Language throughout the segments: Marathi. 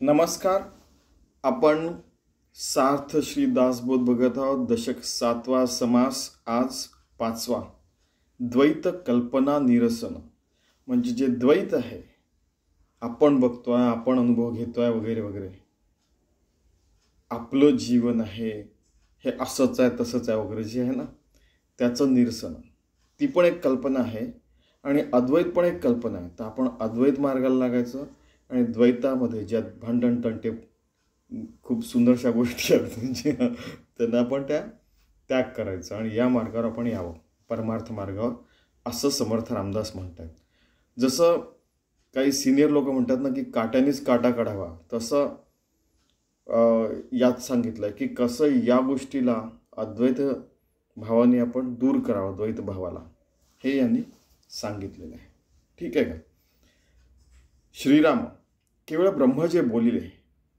नमस्कार. आपण सार्थ श्री दासबोध बघत आहोत. दशक 7वा समास, आज 5वा. द्वैत कल्पना निरसन. म्हणजे जे द्वैत आहे, आपण बघतोय, आपण अनुभव घेतोय वगैरे वगैरे, आपलं जीवन आहे हे असंच आहे तसंच आहे वगैरे जे आहे ना, त्याचं निरसन. ती पण एक कल्पना आहे आणि अद्वैत पण एक कल्पना आहे. तर आपण अद्वैत मार्गाला लागायचं आणि द्वैतामध्ये ज्यात भांडण तंटे खूप सुंदरशा गोष्टी आहेत म्हणजे त्यांना आपण त्याग करायचं आणि या मार्गावर आपण यावं, परमार्थ मार्गावर, असं समर्थ रामदास म्हणतात. जसं काही सिनियर लोक म्हणतात ना की काट्यानेच काटा काढावा, तसं यात सांगितलं की कसं या गोष्टीला अद्वैत भावाने आपण दूर करावं, द्वैत भावाला, हे यांनी सांगितलेलं आहे. ठीक आहे का? श्रीराम केवळ ब्रह्म जे बोलिले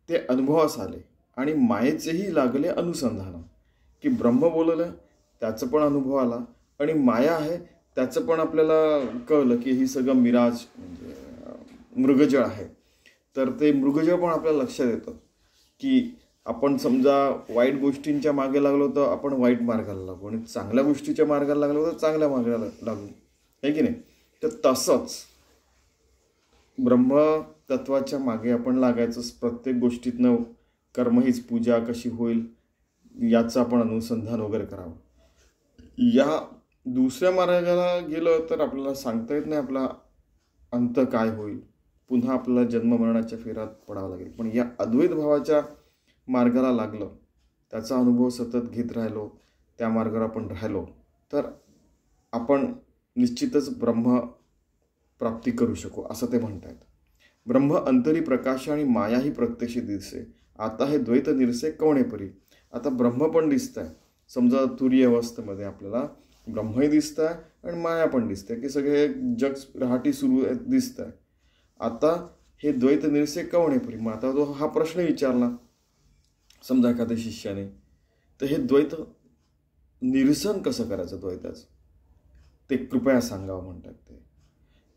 ते अनुभवास आले आणि मायेचेही लागले अनुसंधान. की ब्रह्म बोललं त्याचं पण अनुभव आला आणि माया आहे त्याचं पण आपल्याला कळलं की ही सगळं मिराज म्हणजे मृगजळ आहे. तर ते मृगजळ पण आपल्याला लक्षात येतं की आपण समजा वाईट गोष्टींच्या मागे लागलो तर आपण वाईट मार्गाला लागू आणि चांगल्या गोष्टीच्या मार्गाला लागलो तर चांगल्या मार्गाला लागू, आहे की नाही? तर तसंच ब्रह्मतत्वाच्या मागे आपण लागायचं. प्रत्येक गोष्टीतनं कर्म हीच पूजा कशी होईल याचं आपण अनुसंधान वगैरे करावं. या दुसऱ्या मार्गाला गेलं तर आपल्याला सांगता येत नाही आपला अंत काय होईल. पुन्हा आपल्याला जन्ममरणाच्या फेऱ्यात पडावं लागेल. पण या अद्वैत भावाच्या मार्गाला लागलं, त्याचा अनुभव सतत घेत राहिलो, त्या मार्गावर आपण राहिलो तर आपण निश्चितच ब्रह्म प्राप्ती करू शकू, असं ते म्हणतात. ब्रह्म अंतरी प्रकाश आणि मायाही प्रत्यक्ष दिसे, आता हे द्वैत निरसे कवणे परी. आता ब्रह्म पण दिसत आहे. समजा तुरीय अवस्थेमध्ये आपल्याला ब्रह्मही दिसत आहे आणि माया पण दिसते की सगळे जग रहाटी सुरू दिसत आहे. आता हे द्वैत निरसे कवणे परी. मग आता जो हा प्रश्न विचारला समजा एखाद्या शिष्याने, तर हे द्वैत निरसन कसं करायचं द्वैताचं, ते कृपया सांगावं म्हणतात ते.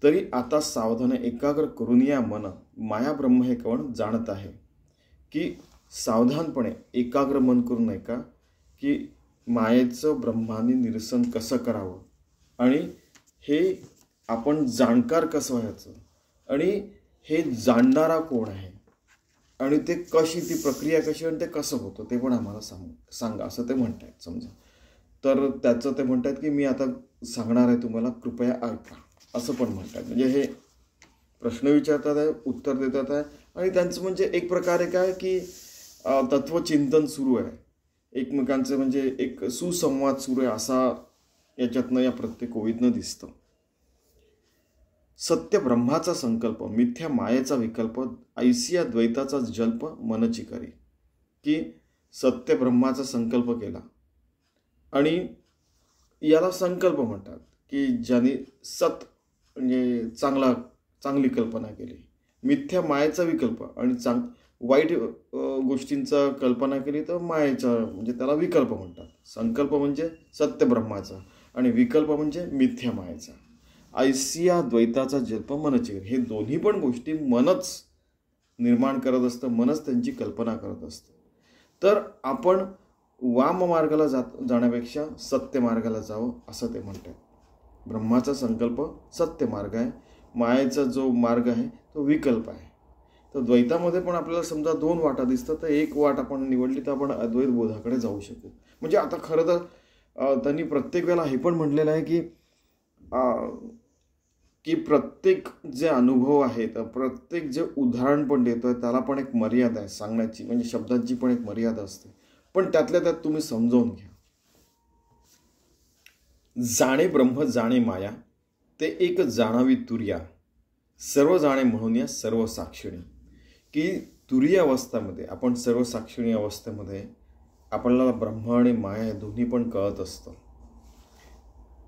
तरी आता सावधान एकाग्र करून या मन, माया ब्रह्म हे कवण जाणत आहे. की सावधानपणे एकाग्र मन करून ऐका की मायेचं ब्रह्माने निरसन कसं करावं आणि हे आपण जाणकार कसं व्हायचं आणि हे जाणणारा कोण आहे आणि ते कशी, ती प्रक्रिया कशी आणि ते कसं होतं ते पण आम्हाला सांगा, असं ते म्हणतात. समजा तर त्याचं ते म्हणतात की मी आता सांगणार आहे तुम्हाला, कृपया ऐका, असं पण म्हणतात. म्हणजे हे प्रश्न विचारतात आहे, उत्तर देतात आहे आणि त्यांचं म्हणजे एक प्रकारे काय की तत्वचिंतन सुरू आहे, एकमेकांचं म्हणजे एक सुसंवाद सुरू आहे, असा याच्यातनं या प्रत्येक ओळीतनं दिसतं. सत्य ब्रह्माचा संकल्प, मिथ्या मायेचा विकल्प, ऐसिया द्वैताचा जल्प मनची करी. की सत्य ब्रह्माचा संकल्प केला आणि याला संकल्प म्हणतात की ज्याने सत म्हणजे चांगली कल्पना केली, मिथ्या मायेचा विकल्प आणि वाईट गोष्टींचा कल्पना केली तर मायेचा म्हणजे त्याला विकल्प म्हणतात. संकल्प म्हणजे सत्य ब्रह्माचा आणि विकल्प म्हणजे मिथ्या मायेचा. ऐसिया द्वैताचा जल्प मनची, हे दोन्ही पण गोष्टी मनच निर्माण करत असतं, मनच त्यांची कल्पना करत असतं. तर आपण वाम मार्गाला जाण्यापेक्षा सत्य मार्गाला जावं, असं ते म्हणतात. ब्रह्माचा संकल्प सत्य मार्ग आहे, मायेचा जो मार्ग आहे तो विकल्प आहे. तर द्वैतामध्ये पण आपल्याला समजा दोन वाटा दिसतात, तर एक वाट आपण निवडली तर आपण अद्वैत बोधाकडे जाऊ शकू. म्हणजे आता खरं तर त्यांनी प्रत्येक वेळेला हे पण म्हटलेलं आहे की प्रत्येक जे अनुभव आहे, तर प्रत्येक जे उदाहरण पण देतोय त्याला पण एक मर्यादा आहे सांगण्याची, म्हणजे शब्दांची पण एक मर्यादा असते. पण त्यातल्या त्यात तुम्ही समजावून घ्या. जाणे ब्रह्म जाणे माया, ते एक जाणावी तुर्या, सर्व जाणे म्हणून या सर्व साक्षिणी. की तुरीय अवस्थेमध्ये आपण सर्व साक्षिणी अवस्थेमध्ये आपल्याला ब्रह्म आणि माया हे दोन्ही पण कळत असतं.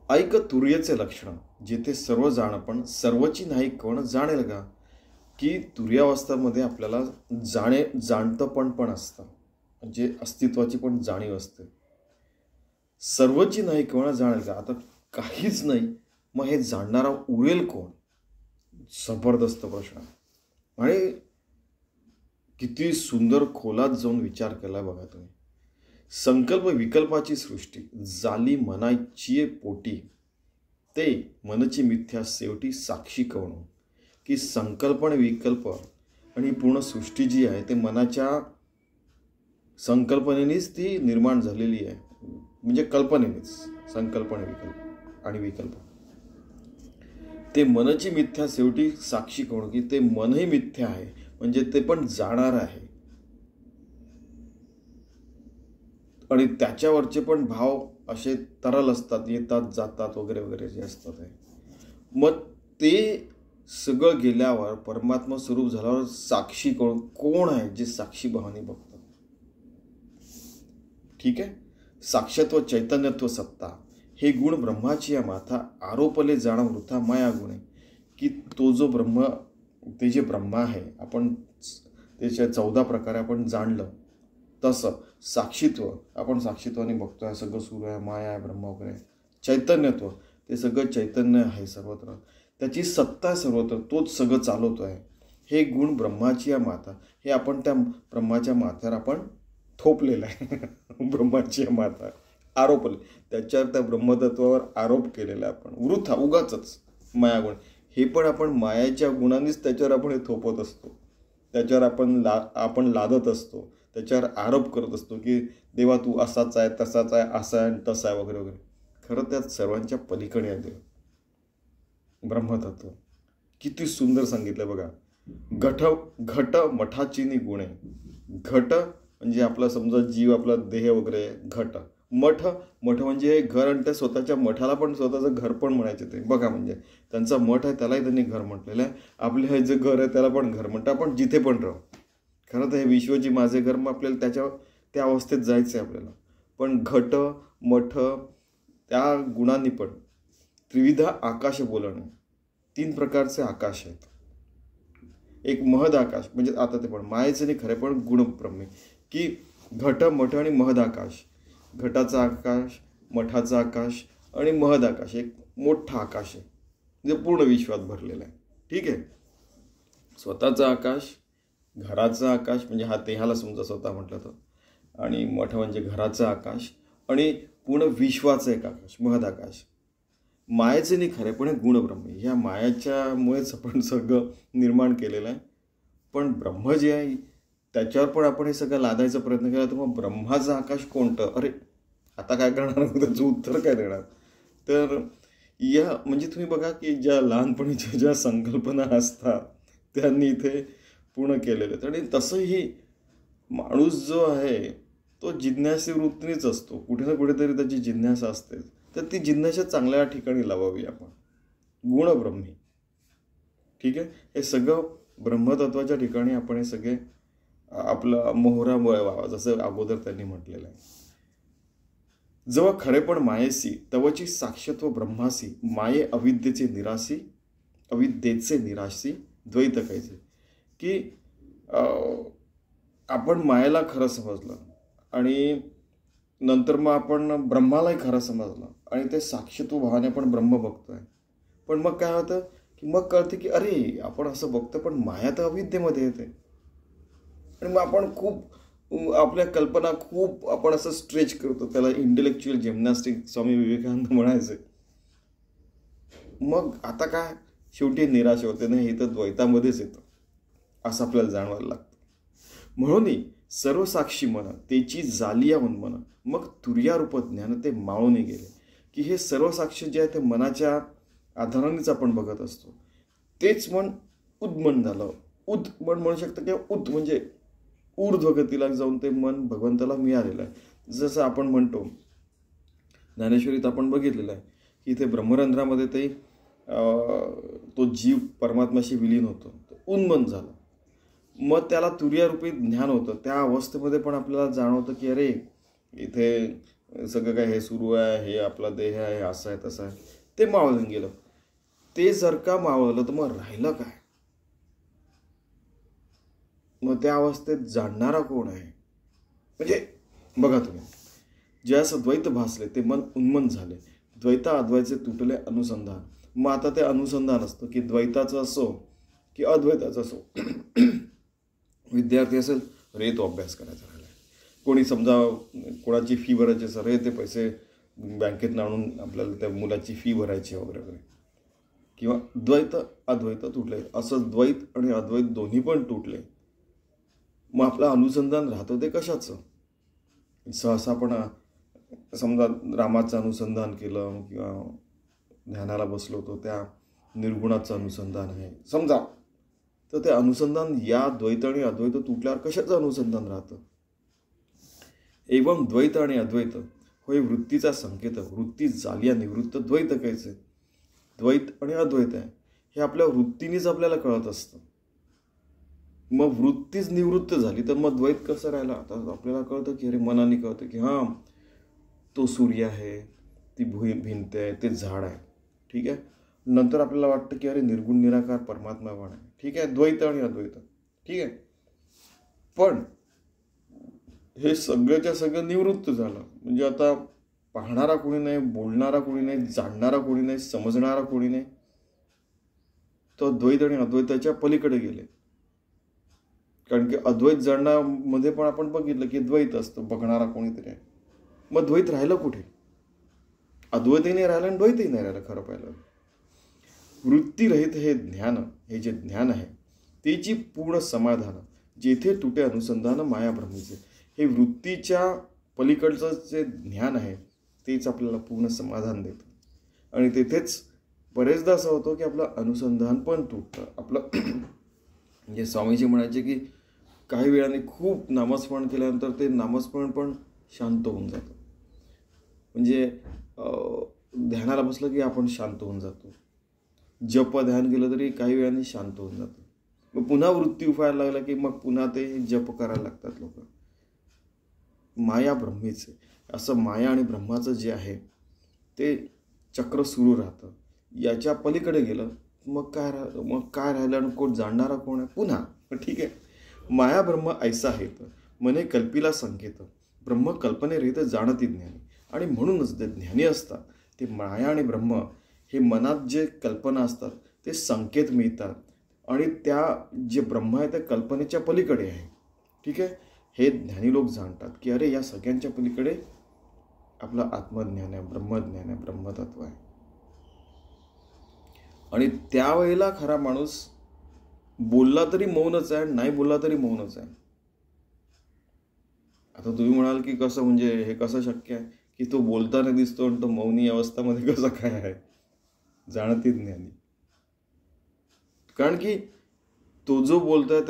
ऐक तुर्यचे लक्षण, जिथे सर्व जाणपण सर्वची नाही कोण जाणेल का. की तुर्यावस्थेमध्ये आपल्याला जाणतं पण असतं, म्हणजे अस्तित्वाची पण जाणीव असते. सर्वची नाही कोण जाणेल का, आता काहीच नाही, मग हे जाणणारा उरेल कोण? जबरदस्त प्रश्न. आणि किती सुंदर खोलात जाऊन विचार केला बघा तुम्ही. संकल्प विकल्पाची सृष्टी झाली मनाची पोटी, ते मनची मिथ्या शेवटी साक्षी कवणो. की संकल्प आणि विकल्प आणि पूर्ण सृष्टी जी आहे ते मनाच्या संकल्पनेनेच ती निर्माण झालेली आहे. म्हणजे कल्पनेनेच संकल्प आणि विकल्प. ते मनची मिथ्या शेवटी साक्षी कवणो, की ते मनही मिथ्या आहे, म्हणजे ते पण जाणार आहे. आणि त्याच्यावरचे पण भाव असे तरल असतात, येतात जातात वगैरे वगैरे जे असतात आहे. मग ते सगळं गेल्यावर परमात्मा स्वरूप झाल्यावर साक्षी कोण आहे, जे साक्षी भावाने बघतात. ठीक आहे. साक्षत्व चैतन्यत्व सत्ता हे गुण ब्रह्माची या माथा, आरोपले जाणव वृथा माया गुण आहे. की तो जो ब्रह्म, ते जे ब्रह्मा आहे, आपण त्याच्या 14 प्रकारे आपण जाणलं, तसं साक्षीत्व आपण साक्षीत्वाने बघतोय, सगळं सुरू आहे, माया आहे, ब्रह्म वगैरे. चैतन्यत्व ते सगळं चैतन्य आहे सर्वत्र, त्याची सत्ता सर्वत्र, तोच सगळं चालवतो आहे. हे गुण ब्रह्माची या माता, हे आपण त्या ब्रह्माच्या माथ्यावर आपण थोपलेलं आहे. ब्रह्माची या माता आरोपले, त्याच्यावर त्या ब्रह्मतत्वावर आरोप केलेला आहे आपण, वृथा उगाचच मायागुण. हे पण आपण मायाच्या गुणांनीच त्याच्यावर आपण हे थोपत असतो, त्याच्यावर आपण लादत असतो, त्याच्यावर आरोप करत असतो की देवा तू असाच आहे, तसाच आहे, असा आहे, तसा आहे वगैरे वगैरे. खरं त्यात सर्वांच्या पलीकडे आहे देव, ब्रह्मतत्व. किती सुंदर सांगितलं बघा. घट मठाची गुणे. घट म्हणजे आपला समजा जीव, आपला देह वगैरे. घट मठ म्हणजे घर, आणि त्या स्वतःच्या मठाला पण स्वतःचं घर पण म्हणायचे ते बघा. म्हणजे त्यांचा मठ आहे त्यालाही त्यांनी घर म्हटलेलं आहे. आपले हे जे घर आहे त्याला पण घर म्हणतात. आपण जिथे पण राहू, खरं तर हे विश्वजी माझे घर, मग आपल्याला त्या अवस्थेत जायचं आहे आपल्याला. पण घट मठ त्या गुणांनी पण त्रिविध आकाश बोलणे. 3 प्रकारचे आकाश आहेत. एक महद आकाश, म्हणजे आता ते पण मायेचं नाही खरं, पण गुणब्रह्मी. की घट मठ आणि महद आकाश. घटाचा आकाश, मठाचा आकाश आणि महद आकाश, एक मोठा आकाश आहे, म्हणजे पूर्ण विश्वात भरलेला आहे. ठीक आहे. स्वतःचा आकाश, घराचा आकाश म्हणजे हा देहाला समजा स्वतः म्हटलं तर, आणि मठ म्हणजे घराचा आकाश, आणि पूर्ण विश्वाचं एक आकाश, महद आकाश. मायेचे नाही खरे, पण हे गुणब्रह्मी. ह्या मायाच्यामुळेच आपण सगळं निर्माण केलेलं आहे. पण ब्रह्म जे आहे त्याच्यावर पण आपण हे सगळं लादायचा प्रयत्न केला, तर मग ब्रह्माचं आकाश कोणतं? अरे आता काय करणार, त्याचं उत्तर काय देणार? तर या म्हणजे तुम्ही बघा की ज्या लहानपणीच्या ज्या संकल्पना असतात त्यांनी इथे पूर्ण केलेले आहेत. आणि तसंही माणूस जो आहे तो जिज्ञासी वृत्तीनेच असतो, कुठे ना कुठेतरी त्याची जिज्ञासा असते. तर ती जिज्ञासा चांगल्या ठिकाणी लावावी आपण, गुणब्रह्मी. ठीक आहे. हे सगळं ब्रह्मतत्वाच्या ठिकाणी आपण हे सगळे आपला मोहरा वळवावा, जसं अगोदर त्यांनी म्हटलेलं आहे. जेव्हा खरेपण मायेसी तवची साक्षत्व ब्रह्मासी, माये अविद्येचे निराशी द्वैत कायचे. की आपण मायेला खरं समजलं आणि नंतर मग आपण ब्रह्मालाही खरं समजलं, आणि ते साक्षत्व भावाने आपण ब्रह्म बघतोय. पण मग काय होतं की मग कळते की अरे आपण असं बघतो, पण माया तर अविद्येमध्ये येते. आणि मग आपण खूप आपल्या कल्पना खूप आपण असं स्ट्रेच करतो, त्याला इंटेलेक्च्युअल जिम्नॅस्टिक स्वामी विवेकानंद म्हणायचे. मग आता काय शेवटी निराश होते ना, हे तर द्वैतामध्येच येतं असं आपल्याला जाणवायला लागतं. म्हणून सर्व साक्षी मन तेची जालिया उन्मन, मग तुर्यारूप ज्ञान ते माळून गेले. की हे सर्व साक्षी जे आहे ते मनाच्या आधारानेच आपण बघत असतो. तेच मन उद्मन झालं. मन म्हणू शकतं किंवा म्हणजे ऊर्ध्वगतीला जाऊन ते मन भगवंताला मिळालेलं आहे. जसं आपण म्हणतो ज्ञानेश्वरीत आपण बघितलेलं आहे की इथे ब्रह्मरंध्रामध्ये ते तो जीव परमात्म्याशी विलीन होतो, उन्मन झालं. मग त्याला तुर्यारूपी ज्ञान होतं. त्या अवस्थेमध्ये पण आपल्याला जाणवतं की अरे इथे सगळं काय हे सुरू आहे, हे आपला देह आहे, असं आहे तसं आहे. ते मावळून गेलं. ते जर का मावळलं तर मग राहिलं काय? मग त्या अवस्थेत जाणणारा कोण आहे? म्हणजे बघा तुम्ही, ज्यास द्वैत भासले ते मन उन्मन झाले, द्वैता अद्वैताचे तुटले अनुसंधान. मग आता ते अनुसंधान असतं की द्वैताचं असो की अद्वैताचं असो, विद्यार्थी असेल, रे तो अभ्यास करायचा राहिला. कोणी समजा कोणाची फी भरायची असेल, रे ते पैसे बँकेतनं आणून आपल्याला त्या मुलाची फी भरायची वगैरे वगैरे. किंवा द्वैत अद्वैत तुटले. असं द्वैत आणि अद्वैत दोन्ही पण तुटले. मग आपलं अनुसंधान राहतं ते कशाचं? सहसा आपण समजा रामाचं अनुसंधान केलं किंवा ध्यानाला बसलो होतो, त्या निर्गुणाचं अनुसंधान आहे समजा, तर ते अनुसंधान या द्वैत आणि अद्वैत तुटल्यावर कशाचं अनुसंधान राहतं? एवं द्वैत आणि अद्वैत होय वृत्तीचा संकेत. वृत्ती झाली निवृत्त द्वैत कायचे. द्वैत आणि अद्वैत आहे हे आपल्या वृत्तीनेच आपल्याला कळत असतं. मग वृत्तीच निवृत्त झाली तर मग द्वैत कसं राहिला? आता आपल्याला कळतं की अरे, मनाने कळतं की हां, तो सूर्य आहे, ती भिंत आहे, ते झाड आहे. ठीक आहे. नंतर आपल्याला वाटतं की अरे, निर्गुण निराकार परमात्मावान आहे. ठीक आहे, द्वैत आणि अद्वैत. ठीक आहे. पण हे सगळ्याच्या सगळं निवृत्त झालं. म्हणजे आता पाहणारा कोणी नाही, बोलणारा कोणी नाही, जाणणारा कोणी नाही, समजणारा कोणी नाही. तो द्वैत आणि अद्वैताच्या पलीकडे गेले. कारण की अद्वैत जाणण्यामध्ये पण आपण बघितलं की द्वैत असतं, बघणारा कोणीतरी आहे. मग द्वैत राहिलं कुठे? अद्वैतही नाही राहिलं आणि द्वैतही नाही राहिलं. खरं पाहिलं वृत्तीरहित हे ज्ञान, हे जे ज्ञान आहे त्याची पूर्ण समाधान, जेथे तुटे अनुसंधान माया ब्रह्मीचे. हे वृत्तीच्या पलीकडचं जे ज्ञान आहे तेच आपल्याला पूर्ण समाधान देतं. आणि तेथेच बरेचदा असं होतं की आपलं अनुसंधान पण तुटतं. आपलं म्हणजे स्वामीजी म्हणायचे की काही वेळाने खूप नामस्मरण केल्यानंतर ते नामस्मरण पण शांत होऊन जातं. म्हणजे ध्यानाला बसलं की आपण शांत होऊन जातो. जप ध्यान केलं तरी काही वेळाने शांत होऊन जातं. मग पुन्हा वृत्ती उफायला लागला की मग पुन्हा ते जप करायला लागतात लोक. माया ब्रह्मीचे, असं माया आणि ब्रह्माचं जे आहे ते चक्र सुरू राहतं. याच्या पलीकडे गेलं मग काय राहिलं आणि कोण जाणणारा कोण आहे? पुन्हा ठीक आहे. माया ब्रह्म ऐसा आहेत मने कल्पीला संकेत. ब्रह्म कल्पनेरहित जाणती ज्ञानी. आणि म्हणूनच ते ज्ञानी असतात ते माया आणि ब्रह्म हे मनात जे कल्पना असतात ते संकेत मिळतात. आणि त्या जे ब्रह्म आहे ते कल्पनेच्या पलीकडे आहे. ठीक आहे. हे ज्ञानी लोक जाणतात की अरे, या सगळ्यांच्या पलीकडे आपलं आत्मज्ञान आहे, ब्रह्मज्ञान आहे, ब्रह्मतत्व आहे. आणि त्यावेळेला खरा माणूस बोलला तरी मौनच आहे, नाही बोलला तरी मौनच आहे. आता तुम्ही म्हणाल की कसं, म्हणजे हे कसं शक्य आहे की तो बोलताना दिसतो आणि तो मौनी अवस्थामध्ये कसं काय आहे? जाणती ज्ञानी. कारण की तो जो बोलतोय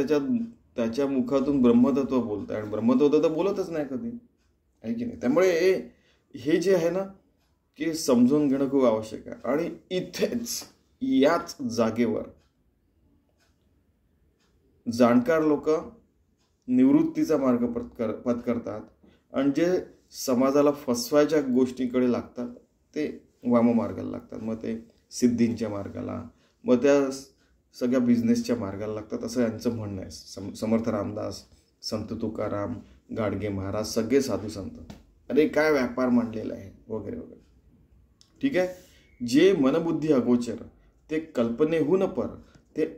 त्याच्या मुखातून ब्रह्मतत्व बोलतोय आणि ब्रह्मतत्व तर बोलतच नाही कधी, आहे की नाही? त्यामुळे हे जे आहे ना की समजून घेणं खूप आवश्यक आहे. आणि इथेच याच जागेवर जाणकार लोक निवृत्तीचा मार्ग पत्करतात आणि जे समाजाला फसवायच्या गोष्टीकडे लागतात ते वाममार्गाला लागतात. मग ते सिद्धींच्या मार्गाला, मग त्या सगळ्या बिझनेसच्या मार्गाला लागतात, असं यांचं म्हणणं आहे. समर्थ रामदास, संत तुकाराम, गाडगे महाराज, सगळे साधू संत, अरे काय व्यापार मांडलेला आहे वगैरे वगैरे. ठीक आहे. जे मनबुद्धी अगोचर ते कल्पनेहून पर, ते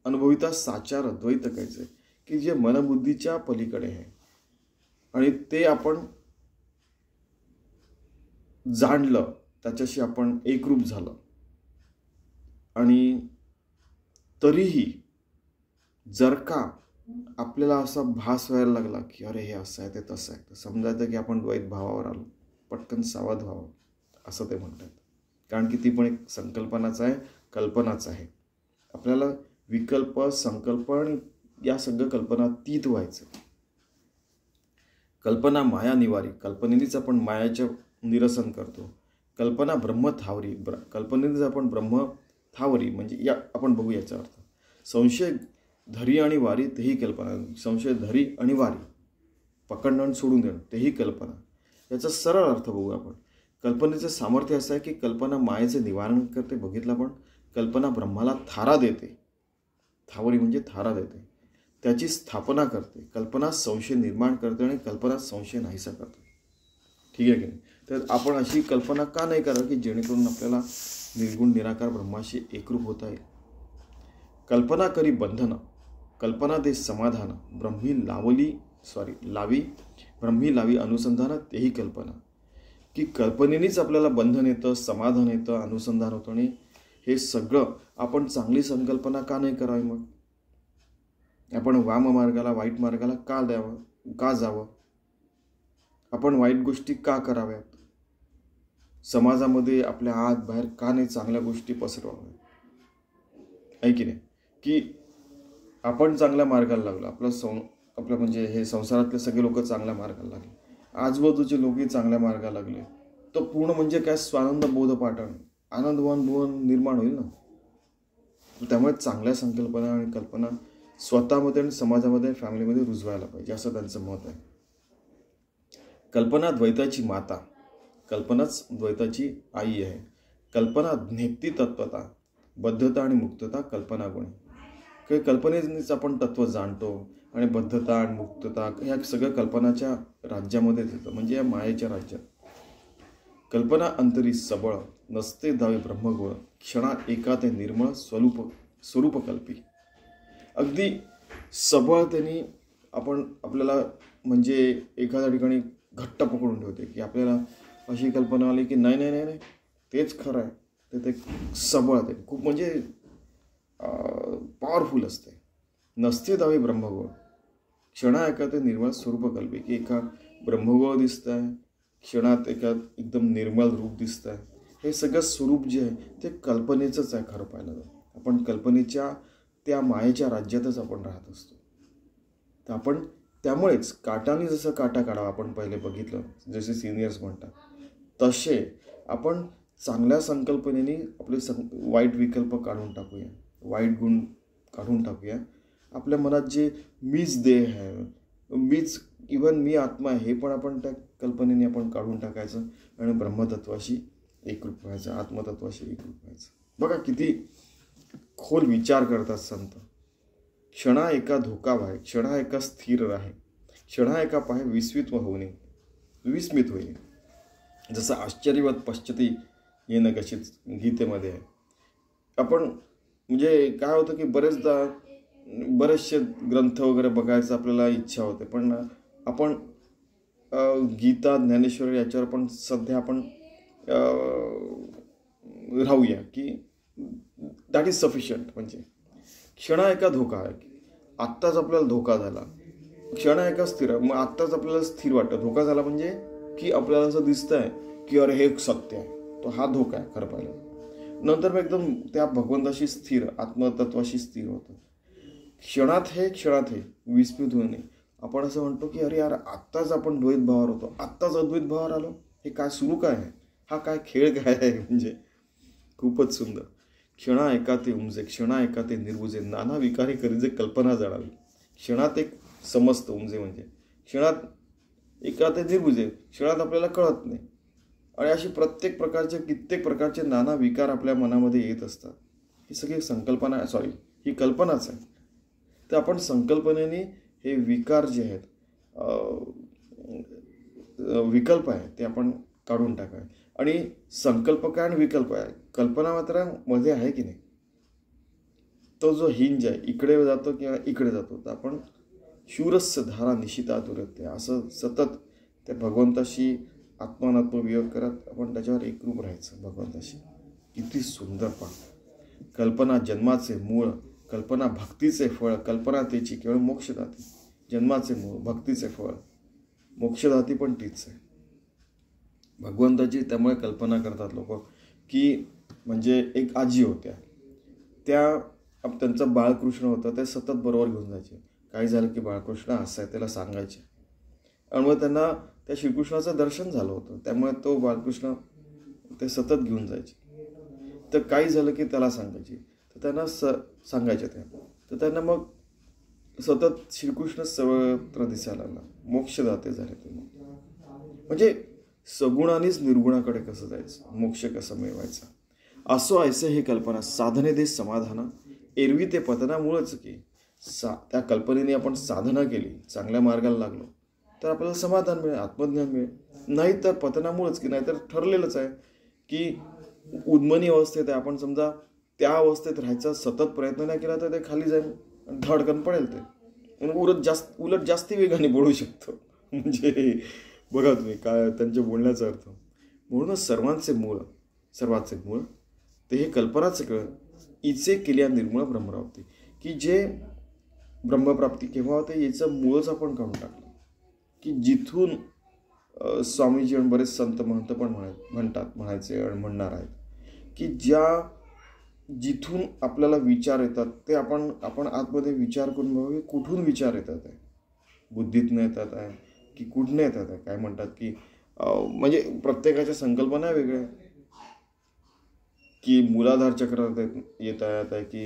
अनुभविता साचार द्वैत कायचे, की जे मनबुद्धीच्या पलीकडे आहे आणि ते आपण जाणलं, त्याच्याशी आपण एकरूप झालं. आणि तरीही जर का आपल्याला असा भास व्हायला लागला की अरे हे असं आहे ते तसं आहे, तर समजायचं की आपण द्वैत भावावर आलो, पटकन सावध व्हावं असं ते म्हणतात. कारण की ती पण एक संकल्पनाच आहे, कल्पनाच आहे. आपल्याला विकल्प, संकल्प आणि या सगळ्या कल्पनातीत व्हायचं. कल्पना माया निवारी, कल्पनेनेच आपण मायाचं निरसन करतो. कल्पना ब्रह्म थावरी, कल्पनेनेच आपण ब्रह्म थावरी. म्हणजे या आपण बघू याचा अर्थ. संशय धरी आणि वारी, तेही कल्पना. संशय धरी आणि वारी, पकडणं आणि सोडून देणं, तेही कल्पना. याचा सरळ अर्थ बघू आपण. कल्पनेचं सामर्थ्य असं आहे की कल्पना मायेचे निवारण करते, बघितलं आपण. कल्पना ब्रह्माला थारा देते, थावरी म्हणजे थारा देते, त्याची स्थापना करते. कल्पना संशय निर्माण करते आणि कल्पना संशय नाहीसा करते. ठीक आहे की नाही? तर आपण अशी कल्पना का नाही करावी की जेणेकरून आपल्याला निर्गुण निराकार ब्रह्माशी एकरूप होता येईल. कल्पना करी बंधन कल्पना दे समाधान, लावी ब्रह्मी लावी अनुसंधान, तेही कल्पना. की कल्पनेनेच आपल्याला बंधन येतं, समाधान येतं, अनुसंधान होतं. आणि हे सगळं आपण चांगली संकल्पना का नाही करावी? मग आपण वाम मार्गाला, वाईट मार्गाला का जावं? आपण वाईट गोष्टी का कराव्यात? समाजामध्ये आपल्या आत बाहेर का नाही चांगल्या गोष्टी पसरवाव्या? आहे की नाही? की आपण चांगल्या मार्गाला लागलो, आपलं म्हणजे हे संसारातले सगळे लोक चांगल्या मार्गाला लागले, आजूबाजूचे लोकही चांगल्या मार्गाला लागले, तर पूर्ण म्हणजे काय स्वानंद बोध पाठण, आनंदवान भुवन निर्माण होईल ना. त्यामुळे चांगल्या संकल्पना आणि कल्पना स्वतःमध्ये आणि समाजामध्ये, फॅमिलीमध्ये रुजवायला पाहिजे, असं त्यांचं मत आहे. कल्पना द्वैताची माता, कल्पनाच द्वैताची आई आहे. कल्पना ज्ञेप्ती तत्वता, बद्धता आणि मुक्तता कल्पना गुणी. काही कल्पनेनेच आपण तत्व जाणतो आणि बद्धता आणि मुक्तता ह्या सगळं कल्पनाच्या राज्यामध्येच येतं, म्हणजे या मायेच्या राज्यात. कल्पना अंतरी सबळ, नसते दावे ब्रह्मगोळ, क्षणा एका ते निर्मळ स्वरूपकल्पी. अगदी सबळ त्यांनी आपल्याला म्हणजे एखाद्या ठिकाणी घट्ट पकडून ठेवते, की आपल्याला अशी कल्पना आली की नाही नाही नाही नाही तेच खरं आहे, ते सबळ, ते खूप म्हणजे पॉवरफुल असते. नसते दावे ब्रह्मगोळ, क्षणा एका ते निर्मळ स्वरूपकल्पी. की एका ब्रह्मगोळ दिसत आहे, क्षणात एका एकदम निर्मळ रूप दिसत आहे. हे सगळं स्वरूप जे आहे ते कल्पनेचंच आहे खरं पाहिलं तर. आपण कल्पनेच्या त्या मायेच्या राज्यातच आपण राहत असतो. तर आपण त्यामुळेच काटाने जसं काटा काढावा, आपण पहिले बघितलं, जसे सिनियर्स म्हणतात, तसे आपण चांगल्या संकल्पनेने आपले वाईट विकल्प काढून टाकूया, वाईट गुण काढून टाकूया. आपल्या मनात जे मीच देह आहे, मीच इव्हन मी आत्मा आहे, हे पण आपण त्या कल्पनेने आपण काढून टाकायचं आणि ब्रह्मतत्वाशी एकरूप व्हायचं, आत्मतत्वाशी एकरूप व्हायचं. बघा किती खोल विचार करतात संत. क्षणा एका धोका व्हाय, क्षणा एका स्थिर राहे, क्षणा एका पाहे विस्मित होईल. जसं आश्चर्यवत पश्चती येणं कशीच गीतेमध्ये आहे. आपण म्हणजे काय होतं की बरेचसे ग्रंथ वगैरे बघायचं आपल्याला इच्छा होते, पण आपण गीता, ज्ञानेश्वर याच्यावर पण सध्या आपण राहूया, की दॅट इज सफिशियंट. म्हणजे क्षणा एका धोका आहे, आत्ताच आपल्याला धोका झाला, क्षणा एका स्थिर, मग आत्ताच आपल्याला स्थिर वाटतं. धोका झाला म्हणजे की आपल्याला असं दिसतंय की अरे हे सत्य आहे, तो हा धोका आहे खरं पाहिलं. नंतर मग एकदम त्या भगवंताशी स्थिर, आत्मतत्वाशी स्थिर होतं. क्षणात हे विस्मित होऊ नये. आपण असं म्हणतो की अरे यार आत्ताच आपण द्वैत भावावर होतो, आत्ताच अद्वैत भावावर आलो, हे काय सुरू काय आहे, हा काय खेळ काय आहे? म्हणजे खूपच सुंदर. क्षणा एका ते उमजे, क्षणा एका ते निर्बुजे, नाना विकारी करीजे कल्पना जाणावी. क्षणात एक समजतं उमजे म्हणजे क्षणात एका ते निर्बुजे, क्षणात आपल्याला कळत नाही. आणि अशी कित्येक प्रकारचे नाना विकार आपल्या मनामध्ये येत असतात. ही सगळी संकल्पना, ही कल्पनाच आहे. तर आपण संकल्पनेने हे विकार जे आहेत, विकल्प आहे, ते आपण काढून टाकावे. आणि संकल्प काय आणि विकल्प आहे, कल्पना मात्र मध्ये आहे की नाही, तो जो हिंज आहे, इकडे जातो किंवा इकडे जातो, तर आपण शूरस्य धारा निशिता दुरते, असं सतत त्या भगवंताशी आत्मानात्म वियोग करत आपण त्याच्यावर एकरूप राहायचं भगवंताशी. किती सुंदर पहा. कल्पना जन्माचे मूळ, कल्पना भक्तीचे फळ, कल्पना त्याची केवळ मोक्षदाती. जन्माचे मूळ, भक्तीचे फळ, मोक्षदाती पण तीच आहे भगवंताची. त्यामुळे कल्पना करतात लोक की म्हणजे एक आजी होत्या, त्यांचं बाळकृष्ण होतं, ते सतत बरोबर घेऊन जायचे. काही झालं की बाळकृष्ण असं आहे त्याला सांगायचे, आणि मग त्यांना त्या श्रीकृष्णाचं दर्शन झालं होतं, त्यामुळे तो बाळकृष्ण ते सतत घेऊन जायचे. तर काही झालं की त्याला सांगायचे, तर त्यांना सांगायचे तर त्यांना मग सतत श्रीकृष्ण सर्वत्र दिसायला लागला, मोक्षदाते झाले ते. म्हणजे सगुणानेच निर्गुणाकडे कसं जायचं, मोक्ष कसं मिळवायचा, असो ऐसे हे कल्पना साधने दे समाधान, एरवी ते पतनामुळेच की त्या कल्पनेने आपण साधना केली, चांगल्या मार्गाला लागलो, तर आपल्याला समाधान मिळेल, आत्मज्ञान मिळेल. नाही तर पतनामुळेच की, नाहीतर ठरलेलंच आहे की उन्मनी अवस्थेत आहे, आपण समजा त्या अवस्थेत राहायचा सतत प्रयत्न नाही केला तर ते खाली जाईल, धडकन पडेल ते, आणि उलट जास्ती वेगाने बोलू शकतो. म्हणजे बघा तुम्ही काय त्यांच्या बोलण्याचा अर्थ. म्हणूनच सर्वाचे मूळ ते हे कल्पनाच इचे केल्या निर्मळ ब्रह्मप्राप्ती, की जे ब्रह्मप्राप्ती केव्हा होते याचं मूळच आपण काढून टाकलं. की जिथून स्वामीजी आणि बरेच संत महंत पण म्हणायचे आणि म्हणणार आहेत, की जिथून आपल्याला विचार येतात ते आपण आतमध्ये विचार करून बघू की कुठून विचार येतात आहे. बुद्धीतनं येतात आहे की कुठनं येतात आहे. काय म्हणतात की म्हणजे प्रत्येकाच्या संकल्पना वेगळ्या, की मूलाधार चक्रात येत आहे की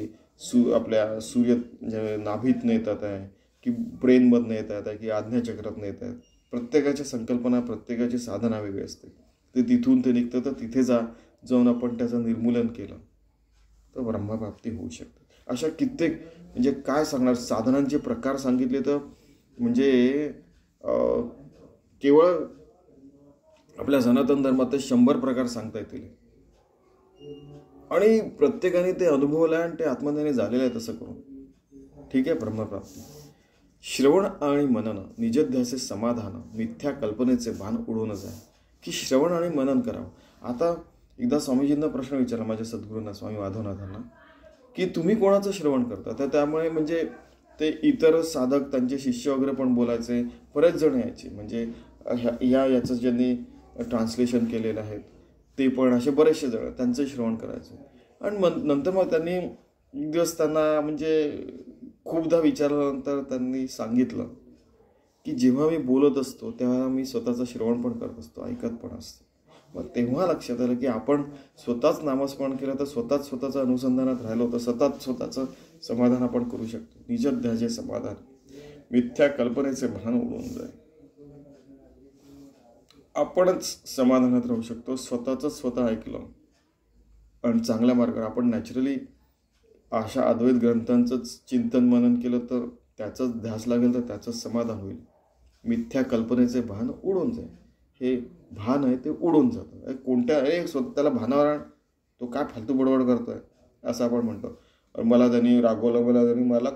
आपल्या सूर्य नाभीतनं येतात आहे, की ब्रेनमधनं येतात आहे, की आज्ञाचक्रातनं येत आहेत. प्रत्येकाच्या संकल्पना, प्रत्येकाची साधना वेगळी असते. ते तिथून ते निघतं, तर तिथे जाऊन आपण त्याचं निर्मूलन केलं तर ब्रह्मप्राप्ती होऊ शकते. अशा कित्येक, म्हणजे काय सांगणार, साधनांचे प्रकार सांगितले तर म्हणजे केवळ आपल्या सनातन धर्मात 100 प्रकार सांगता येतील, आणि प्रत्येकाने ते अनुभवलं आहे आणि ते आत्मज्ञानी झालेलं आहे तसं करून. ठीक आहे. ब्रह्मप्राप्ती, श्रवण आणि मनन, निजध्यासे समाधान, मिथ्या कल्पनेचे भान उडवूनच आहे. की श्रवण आणि मनन करावं. आता एकदा स्वामीजींना प्रश्न विचारला माझ्या सद्गुरूंना, स्वामी माधवनाथांना, की तुम्ही कोणाचं श्रवण करता. तर त्यामुळे म्हणजे ते इतर साधक, त्यांचे शिष्य वगैरे पण बोलायचे, बरेच जण यायचे, म्हणजे याचं ज्यांनी ट्रान्सलेशन केलेलं आहे ते पण, असे बरेचसे जण त्यांचं श्रवण करायचे. आणि नंतर मग त्यांनी एक दिवस त्यांना म्हणजे खूपदा विचारल्यानंतर त्यांनी सांगितलं की जेव्हा मी बोलत असतो तेव्हा मी स्वतःचं श्रवण पण करत असतो, ऐकत पण असतो. मग तेव्हा लक्षात आलं की आपण स्वतःच नामस्मरण केलं तर स्वतःचं अनुसंधानात राहिलो तर स्वतःचं समाधान आपण करू शकतो. निजध्याचे समाधान, मिथ्या कल्पनेचे भान उडून जाईल. आपणच समाधानात राहू शकतो, स्वतः ऐकलं आणि चांगल्या मार्गावर आपण नॅचरली अशा अद्वैत ग्रंथांचंच चिंतन मनन केलं तर त्याचंच ध्यास लागेल, तर त्याचंच समाधान होईल. मिथ्या कल्पनेचे भान उडून जाईल. हे भान आहे ते उडून जातं. त्याला भानावर आण, तो काय फालतू बडबड करतोय असं आपण म्हणतो. मला त्यांनी रागवलं, मला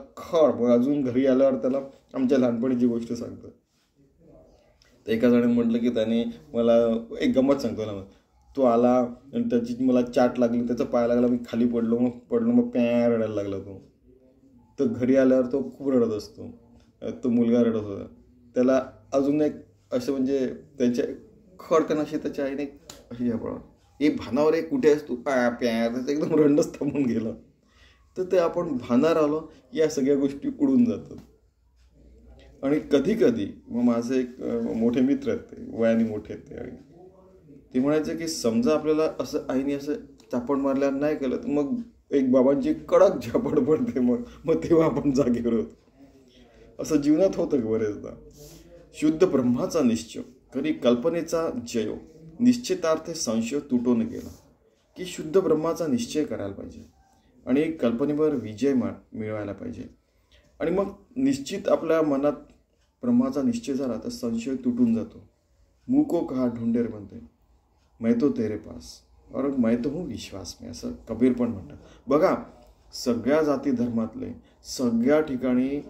मग अजून घरी आल्यावर त्याला आमच्या लहानपणीची गोष्ट सांगतो. तर एका जणांनी म्हटलं की त्याने मला एक गंमत सांगतो ना, तो आला आणि त्याची मला चाट लागली, त्याचा पाय लागला, मी खाली पडलो, मग प्या रडायला लागला तो. तर घरी आल्यावर तो खूप रडत असतो. तो मुलगा रडत होता. त्याला अजून एक असं म्हणजे त्याच्या खडकन अशी त्याच्या आईने अशी आपण भानावर एक कुठे असतो प्या त्याचं एकदम रडणंच थांबून गेलं. तर ते आपण भानावर आलो, या सगळ्या गोष्टी उडून जातात. आणि कधी मग माझे एक मोठे मित्र आहेत, ते वयाने मोठे आहेत ते, आणि ते म्हणायचे की समजा आपल्याला असं आईने असं चापड मारल्यावर नाही केलं तर मग एक बाबांची कडक झापड पडते, मग तेव्हा आपण जागेवर होतो. असं जीवनात होतं की बरेचदा. शुद्ध ब्रह्माचा निश्चय करी कल्पनेचा जयो, निश्चितार्थे संशय तुटून गेला. की शुद्ध ब्रह्माचा निश्चय करायला पाहिजे आणि कल्पनेवर विजय मिळवायला पाहिजे. आणि मग निश्चित आपल्या मनात ब्रह्माचा निश्चय झाला तर संशय तुटून जातो. मुको कहा ढूंढेर म्हणते, मैं तो तेरे पास और मैं तो हूँ विश्वास में, असं कबीर पण म्हणतात. बघा, सगळ्या जाती धर्मातले, सगळ्या ठिकाणी,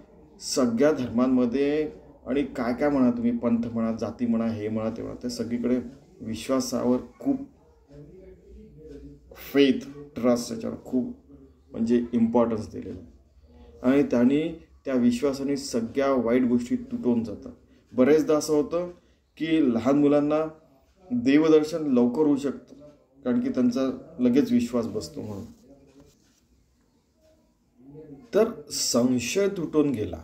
सगळ्या धर्मांमध्ये, आणि काय म्हणा तुम्ही, पंथ म्हणा, जाती म्हणा, हे म्हणा ते म्हणा, ते सगळीकडे विश्वासावर खूप फेथ, ट्रस्ट, याच्यावर खूप म्हणजे इम्पॉर्टन्स दिलेलं आहे. आणि त्यांनी त्या विश्वासाने सगळ्या वाईट गोष्टी तुटून जातात. बरेचदा असं होतं की लहान मुलांना देवदर्शन लवकर होऊ शकतं कारण की त्यांचा लगेच विश्वास बसतो म्हणून. तर संशय तुटून गेला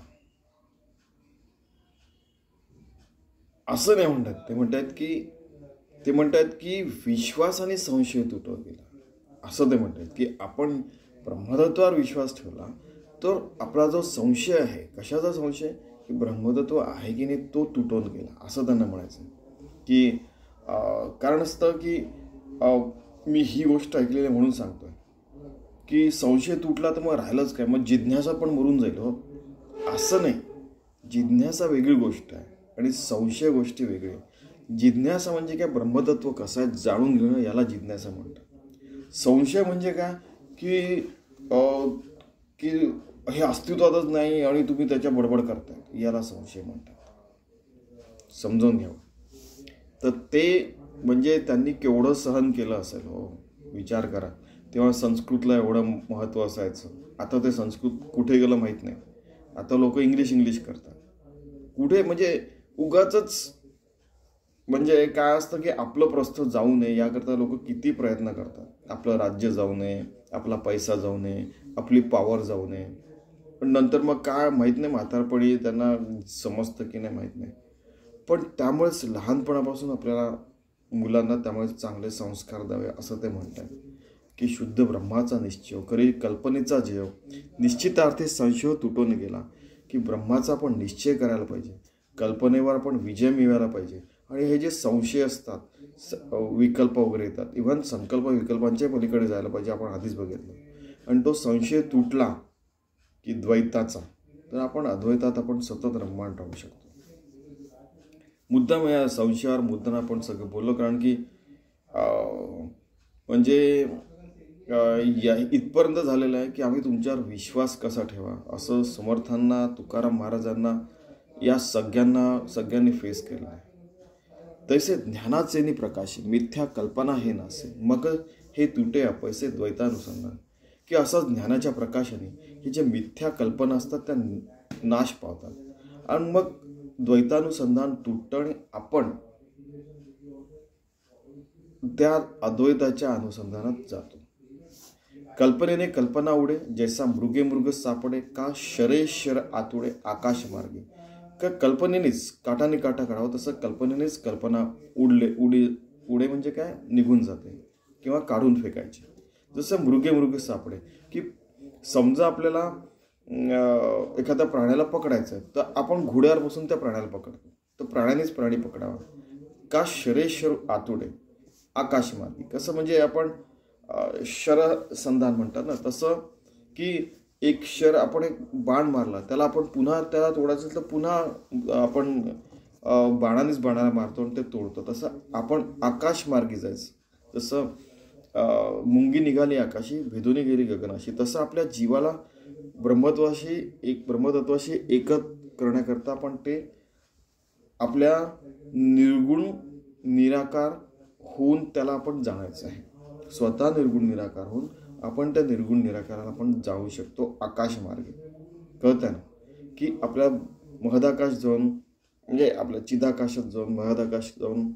असं नाही म्हणतात. ते म्हणतात की विश्वासाने संशय तुटून गेला असं ते म्हणतात. की आपण ब्रह्मतत्वावर विश्वास ठेवला तर आपला जो संशय आहे, कशाचा संशय, की ब्रह्मतत्व आहे की नाही तो तुटून गेला असं त्यांना म्हणायचं. की कारण असतं की मी ही गोष्ट ऐकलेली म्हणून सांगतोय की संशय तुटला तर मग राहिलंच काय, मग जिज्ञासा पण मरून जाईल. हो, असं नाही. जिज्ञासा वेगळी गोष्ट आहे आणि संशय गोष्टी वेगळी. जिज्ञासा म्हणजे काय, ब्रह्मतत्व कसं आहे जाणून घेणं, याला जिज्ञासा म्हणतात. संशय म्हणजे काय की हे अस्तित्वातच नाही आणि तुम्ही त्याच्या बडबड करताय, याला संशय म्हणतात. समजून घ्यावं. तर ते म्हणजे त्यांनी केवढं सहन केलं असेल हो, विचार करा. तेव्हा संस्कृतला एवढं महत्त्व असायचं. आता ते संस्कृत कुठे गेलं माहीत नाही. आता लोक इंग्लिश करतात. कुठे म्हणजे उगाचच म्हणजे काय असतं की आपलं प्रस्थ जाऊ नये याकरता लोक किती प्रयत्न करतात. आपलं राज्य जाऊ नये, आपला पैसा जाऊ नये, आपली पॉवर जाऊ नये. पण नंतर मग काय माहीत नाही, म्हातारपणी त्यांना समजतं की नाही माहीत नाही. पण त्यामुळेच लहानपणापासून आपल्याला मुलांना त्यामुळे चांगले संस्कार द्यावे असं ते म्हणतात की शुद्ध ब्रह्माचा निश्चय करी कल्पनेचा जेव, निश्चितार्थे संशय तुटून गेला. की ब्रह्माचा आपण निश्चय करायला पाहिजे, कल्पनेवर आपण विजय मिळवायला पाहिजे. आणि हे जे संशय असतात, विकल्प वगैरे येतात, इव्हन संकल्प विकल्पांच्या पलीकडे जायला पाहिजे, आपण आधीच बघितलं. आणि तो संशय तुटला की द्वैताचा, तर आपण अद्वैतात आपण सतत रममाण राहू शकतो. मुद्दाम या संशयावर मुद्दाम आपण सगळं बोललो, कारण की म्हणजे या इथपर्यंत झालेलं आहे की आम्ही तुमच्यावर विश्वास कसा ठेवा, असं समर्थांना, तुकाराम महाराजांना, या सगळ्यांनी फेस केलं आहे. तैसे ज्ञानाचे प्रकाशी मिथ्या कल्पना हे नासे, मग हे तुटे अपैसे द्वैतानुसंधान. की असंच ज्ञानाच्या प्रकाशाने हे जे मिथ्या कल्पना असतात त्या नाश पावतात आणि मग द्वैतानुसंधान तुटतं आणि आपण त्या अद्वैताच्या अनुसंधानात जातो. कल्पनेने कल्पना उडे, जैसा मृग सापडे, का शरे शर आतुडे आकाश मार्गे. का कल्पनेनेच काटाने काटा काढावं, तसं कल्पनेनेच कल्पना उडे म्हणजे काय, निघून जाते किंवा काढून फेकायची. जसं मृग सापडे, की समजा आपल्याला एखाद्या प्राण्याला पकडायचं आहे, तर आपण घोड्यावर बसून त्या प्राण्याला पकडतो, तर प्राण्यानेच प्राणी पकडावा. का शरेश्वर आतुडे आकाशमार्गी. कसं म्हणजे आपण शरसंधान म्हणतात ना, तसं की एक शर आपण एक बाण मारला, त्याला आपण पुन्हा त्याला तोडायचं तर पुन्हा आपण बाणाला मारतो आणि ते तोडतो. तसं आपण आकाशमार्गी जायचं. जसं मुंगी निघाली आकाशी, भेदूनी गेली गगनाशी, तसं आपल्या जीवाला ब्रह्मतत्वाशी एकत करण्याकरता आपण ते आपल्या निर्गुण निराकार होऊन त्याला आपण जाणायचं आहे. स्वतः निर्गुण निराकार होऊन आपण त्या निर्गुण निराकाराला आपण जाऊ शकतो आकाशमार्गे. कळतं ना, की आपल्या महदाकाश जाऊन म्हणजे आपल्या चिदाकाशात जाऊन महदाकाश जाऊन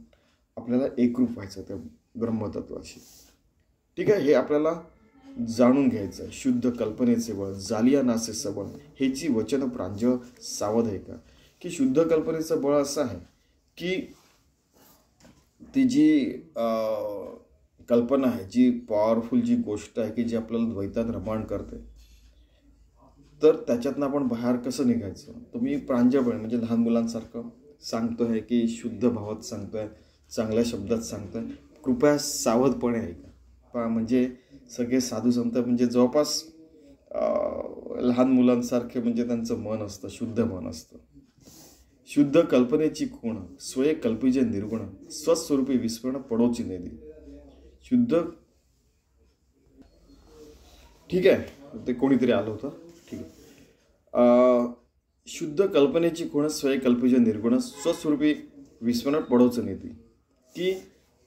आपल्याला एकरूप व्हायचं त्या ब्रह्मतत्वाशी. ठीक आहे, हे आपल्याला जाणून घ्यायचं आहे. शुद्ध कल्पनेचे बळ जालिया नासे सबळ, हेची वचन प्रांजळ सावध आहे का. की शुद्ध कल्पनेचं बळ असं आहे की ती जी कल्पना आहे, जी पॉवरफुल जी गोष्ट आहे की जी आपल्याला द्वैतात रममाण करते, तर त्याच्यातनं आपण बाहेर कसं निघायचं. तुम्ही प्रांजळपणे म्हणजे लहान मुलांसारखं सांगतोय की शुद्ध भावात सांगतोय, चांगल्या शब्दात सांगतोय, कृपया सावधपणे ऐका. म्हणजे सगळे साधू संत म्हणजे जवळपास लहान मुलांसारखे म्हणजे त्यांचं मन असतं, शुद्ध मन असतं. शुद्ध कल्पनेची खूण स्वय कल्पिजे निर्गुण, स्वस्वरूपी विस्मरण पडोची नेदी. शुद्ध ठीक आहे, ते कोणीतरी आलं होतं. ठीक आहे. शुद्ध कल्पनेची खूण स्वय कल्पिजे निर्गुण, स्वस्वरूपी विस्मरण पडोचं नेदी. की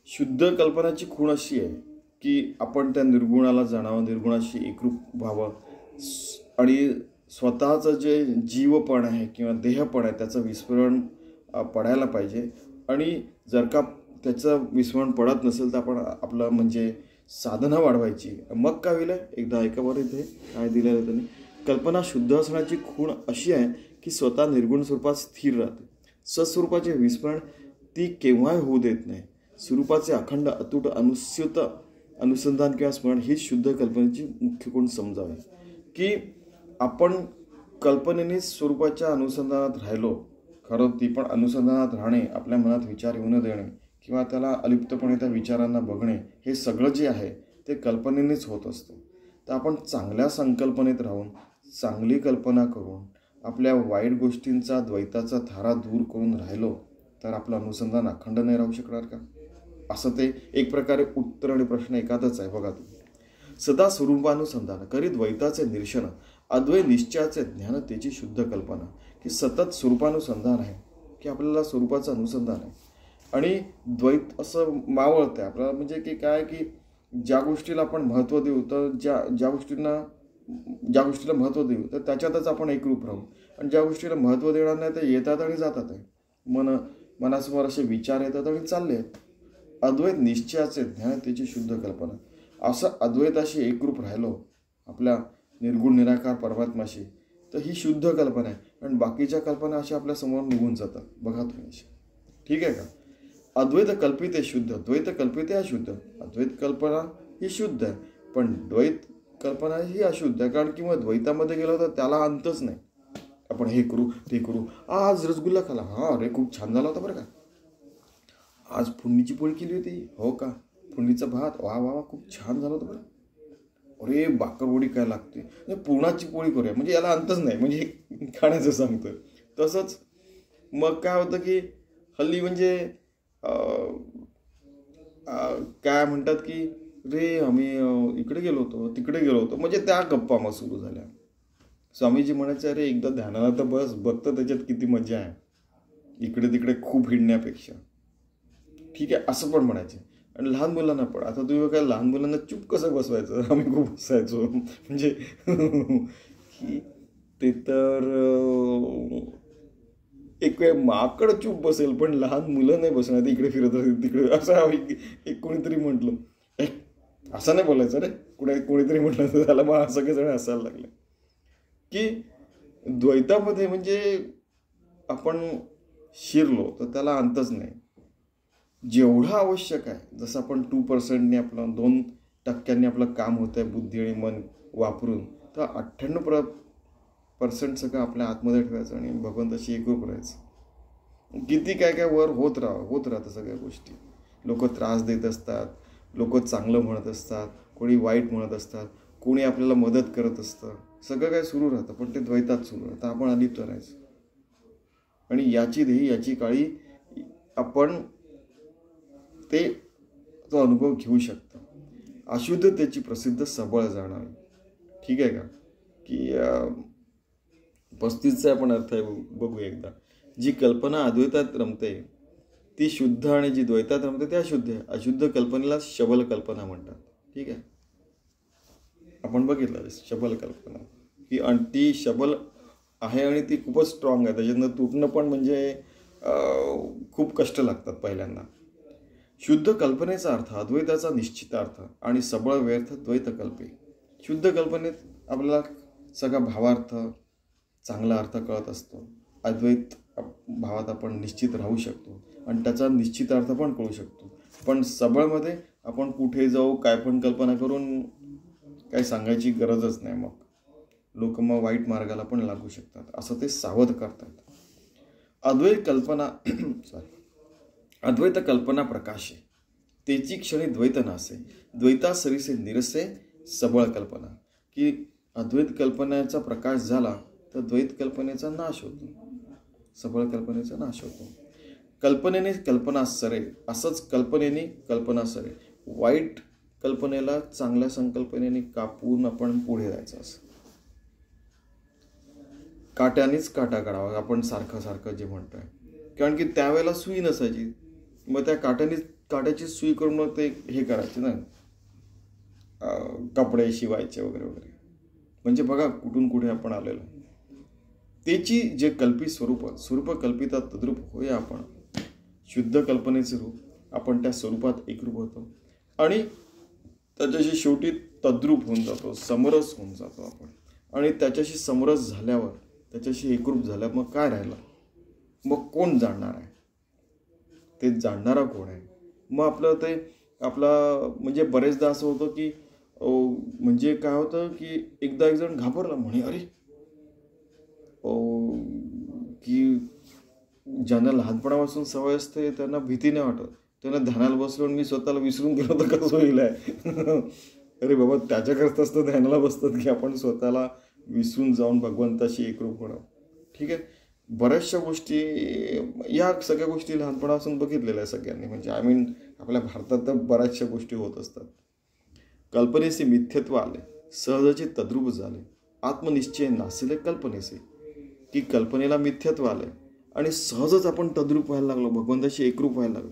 शुद्ध कल्पनाची खूण अशी आहे की आपण त्या निर्गुणाला जाणावं, निर्गुणाशी एकरूप व्हावं आणि स्वतःचं जे जीवपण आहे किंवा देहपण आहे त्याचं विस्मरण पडायला पाहिजे. आणि जर का त्याचं विस्मरण पडत नसेल तर आपण आपलं म्हणजे साधना वाढवायची. मग काय होईल, एकदा ऐका बरं इथे काय दिलेलं त्यांनी. कल्पना शुद्ध असण्याची खूण अशी आहे की स्वतः निर्गुण स्वरूपात स्थिर राहते. स्वस्वरूपाचे विस्मरण ती केव्हाही होऊ देत नाही. स्वरूपाचे अखंड अतूट अनुस्यूत अनुसंधान किंवा स्मरण ही शुद्ध कल्पनेची मुख्य गुण समजावे. की आपण कल्पनेने स्वरूपाच्या अनुसंधानात राहिलो, खरं ती पण अनुसंधानात राहणे, आपल्या मनात विचार येऊ न देणे किंवा त्याला अलिप्तपणे त्या विचारांना बघणे, हे सगळं जे आहे ते कल्पनेनेच होत असतं. तर आपण चांगल्या संकल्पनेत राहून चांगली कल्पना करून आपल्या वाईट गोष्टींचा द्वैताचा धारा दूर करून राहिलो तर आपलं अनुसंधान अखंड नाही राहू शकणार का. असं ते एक प्रकारे उत्तर आणि प्रश्न एकातच आहे. बघा तुम्ही. सदा स्वरूपानुसंधान करी द्वैताचे निरशन, अद्वैत निश्चयाचे ज्ञान त्याची शुद्ध कल्पना, की सतत स्वरूपानुसंधान आहे, की आपल्याला स्वरूपाचं अनुसंधान आहे. आणि द्वैत असं मावळतं आहे आपल्याला, म्हणजे की काय, की ज्या गोष्टीला आपण महत्त्व देऊ, तर ज्या गोष्टीला महत्त्व देऊ तर त्याच्यातच आपण एकरूप राहू. आणि ज्या गोष्टीला महत्त्व देणार नाही ते येतात आणि जातात आहे. मनासमोर असे विचार येतात आणि चालले आहेत. अद्वैत निश्चयाचे ज्ञान त्याची शुद्ध कल्पना, असं अद्वैताशी एकरूप राहिलो आपल्या निर्गुण निराकार परमात्माशी, तर ही शुद्ध कल्पना आहे. आणि बाकीच्या कल्पना अशा आपल्या समोर निघून जातात. बघा तुम्ही, ठीक आहे का. अद्वैत कल्पित आहे शुद्ध, द्वैत कल्पित आहे अशुद्ध. अद्वैत कल्पना ही शुद्ध आहे, पण द्वैत कल्पना ही अशुद्ध आहे. कारण किंवा द्वैतामध्ये गेलो तर त्याला अंतच नाही. आपण हे करू ते करू, आज रसगुल्ला खाला, हा अरे खूप छान झाला होता बरं का, आज फोडणीची पोळी केली होती, हो का, फोडणीचा भात, वा वा वा खूप छान झाला होता बरं, अरे बाकरवडी काय लागते, पुरणाची पोळी करूया, म्हणजे याला अंतच नाही, म्हणजे खाण्याचं सांगतं. तसंच मग काय होतं की हल्ली म्हणजे काय म्हणतात की रे आम्ही इकडे गेलो होतो तिकडे गेलो होतो, म्हणजे त्या गप्पा मग सुरू झाल्या. स्वामीजी म्हणायचे अरे एकदा ध्यानाला तर बस, बघतं त्याच्यात किती मजा आहे, इकडे तिकडे खूप हिंडण्यापेक्षा, ठीक आहे असं पण म्हणायचे. आणि लहान मुलांना पण, आता तुम्ही काय लहान मुलांना चूप कसं बसवायचं, आम्ही खूप बसायचो म्हणजे की ते तर एक वेळ माकड चूप बसेल पण लहान मुलं नाही बसणार, इकडे फिरत राहतील तिकडे, असं एक कोणीतरी म्हटलं. असं नाही बोलायचं रे, कोणीतरी म्हटलं तर त्याला मग सगळेजण हसायला लागले. की द्वैतामध्ये म्हणजे आपण शिरलो तर त्याला अंतच नाही. जेवढं आवश्यक आहे, जसं आपण 2%ने आपलं 2% आपलं काम होतं आहे बुद्धी आणि मन वापरून, तर 98% सगळं आपल्या आतमध्ये ठेवायचं आणि भगवंताशी एकरूप राहायचं. किती काय काय वर होत राहतं सगळ्या गोष्टी. लोक त्रास देत असतात, लोक चांगलं म्हणत असतात, कोणी वाईट म्हणत असतात, कोणी आपल्याला मदत करत असतं, सगळं काय सुरू राहतं, पण ते द्वैतात सुरू राहतं. आपण अलिप्त राहायचं आणि याची देही याची काळी आपण तो अनुभव घेऊ शकतो. अशुद्धतेची प्रसिद्ध सबळ जाणावी, ठीक आहे का. की 35चा आपण अर्थ आहे बघू एकदा. जी कल्पना अद्वैतात रमते ती शुद्ध आणि जी द्वैतात रमते ती अशुद्ध आहे. अशुद्ध कल्पनेला शबल कल्पना म्हणतात, ठीक आहे. आपण बघितलं शबल कल्पना की ती शबल आहे आणि ती खूपच स्ट्रॉंग आहे, त्याच्यातनं तुटणं पण म्हणजे खूप कष्ट लागतात पहिल्यांदा. शुद्ध कल्पनेचा अर्थ अद्वैताचा निश्चित अर्थ आणि सबळ व्यर्थ द्वैत कल्पे. शुद्ध कल्पनेत आपल्याला सगळा भावार्थ चांगला अर्थ कळत असतो. अद्वैत भावात आपण निश्चित राहू शकतो आणि त्याचा निश्चित अर्थ पण कळू शकतो. पण सबळमध्ये आपण कुठे जाऊ काय पण कल्पना करून काही सांगायची गरजच नाही, मग लोक मग वाईट मार्गाला पण लागू शकतात, असं ते सावध करतात. अद्वैत कल्पना प्रकाशे तेची क्षणी द्वैत नासे, द्वैता सरीसे निरसे सबळ कल्पना. की अद्वैत कल्पनेचा प्रकाश झाला तर द्वैत कल्पनेचा नाश होतो, सबळ कल्पनेचा नाश होतो. कल्पनेने कल्पना सरे, असंच कल्पनेने कल्पना सरे. वाईट कल्पनेला चांगल्या संकल्पनेने कापून आपण पुढे जायचं. असं काट्यानेच काटा काढावा आपण सारखं जे म्हणतोय, कारण की त्यावेळेला सुई नसायची, मग त्या काट्याची सुई करून मग ते हे करायचे ना, कपडे शिवायचे वगैरे वगैरे. म्हणजे बघा कुठून कुठे आपण आलेलो. त्याची जे कल्पित स्वरूप कल्पितात तद्रूप होय आपण. शुद्ध कल्पनेचे रूप आपण त्या स्वरूपात एकरूप होतो आणि त्याच्याशी शेवटी तद्रूप होऊन जातो, समरस होऊन जातो आपण. आणि त्याच्याशी समरस झाल्यावर, त्याच्याशी एकरूप झाल्यावर मग काय राहिलं, मग कोण जाणणार आहे, ते जाणणारा कोण आहे. मग आपला म्हणजे बरेचदा असं होतं की म्हणजे काय होतं की एकदा एक जण घाबरला, म्हणे अरे की ज्यांना लहानपणापासून सवय असते त्यांना भीती नाही वाटत, त्यांना ध्यानाला बसलो आणि मी स्वतःला विसरून गेलो तर कसं होईल आहे. अरे बाबा त्याच्याकरताच तर ध्यानाला बसतात की आपण स्वतःला विसरून जाऊन भगवंताशी एकरूप होणं, ठीक आहे. बऱ्याचशा गोष्टी, या सगळ्या गोष्टी लहानपणापासून बघितलेल्या आहे सगळ्यांनी, म्हणजे आपल्या भारतात तर बऱ्याचशा गोष्टी होत असतात. कल्पनेचे मिथ्यत्व आले, सहजाचे तद्रूप झाले, आत्मनिश्चय नासिले कल्पनेचे, की कल्पनेला मिथ्यत्व आलंय आणि सहजच आपण तद्रूप व्हायला लागलो, भगवंताशी एकरूप व्हायला लागलो.